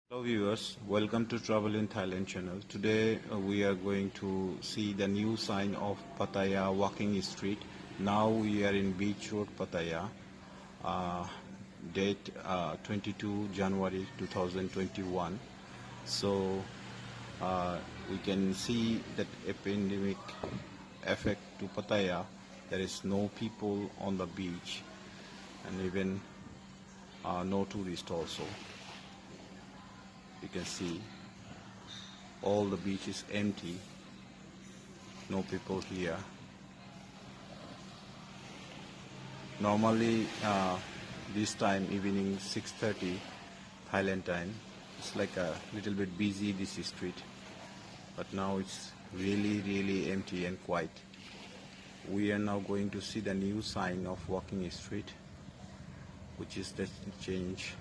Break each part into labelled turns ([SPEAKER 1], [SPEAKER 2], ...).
[SPEAKER 1] Hello viewers, welcome to Travel in Thailand channel. Today we are going to see the new sign of Pattaya walking street. Now we are in Beach Road, Pattaya. Date 22 January 2021. So we can see that epidemic effect to Pattaya. There is no people on the beach and even no tourists also. You can see all the beach is empty, no people here. Normally this time evening 6:30 Thailand time, it's like a little bit busy this street, but now it's really empty and quiet. We are now going to see the new sign of walking street, which is the change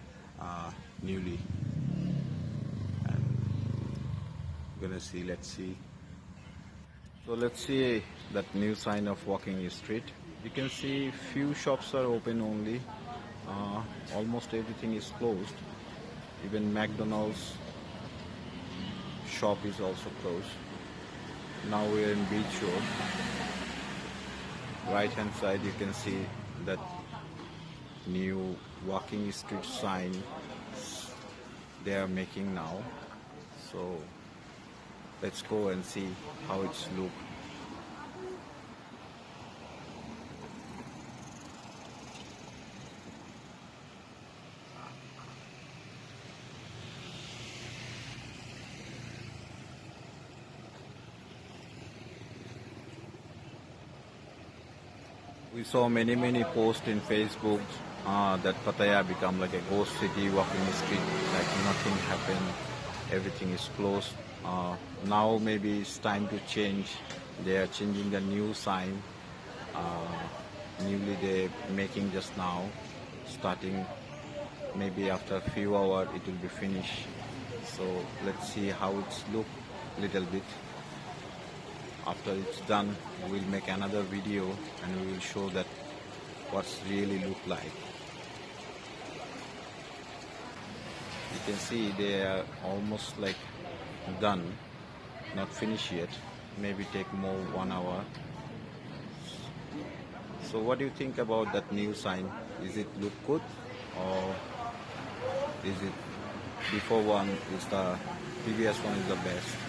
[SPEAKER 1] newly. Gonna see, let's see. So let's see that new sign of walking street. You can see few shops are open only. Almost everything is closed. Even McDonald's shop is also closed. Now we're in Beach Road. Right hand side you can see that new walking street sign they are making now. So let's go and see how it's look. We saw many posts in Facebook that Pattaya become like a ghost city, walking street, like nothing happened, everything is closed. Now maybe it's time to change. They are changing the new sign. Newly they making just now, starting maybe after a few hours it will be finished. So let's see how it's look little bit. After it's done, we'll make another video and we will show that what's really look like. You can see they are almost like done, not finished yet. Maybe take more 1 hour. So what do you think about that new sign? Is it look good, or is it before one is the previous one is the best?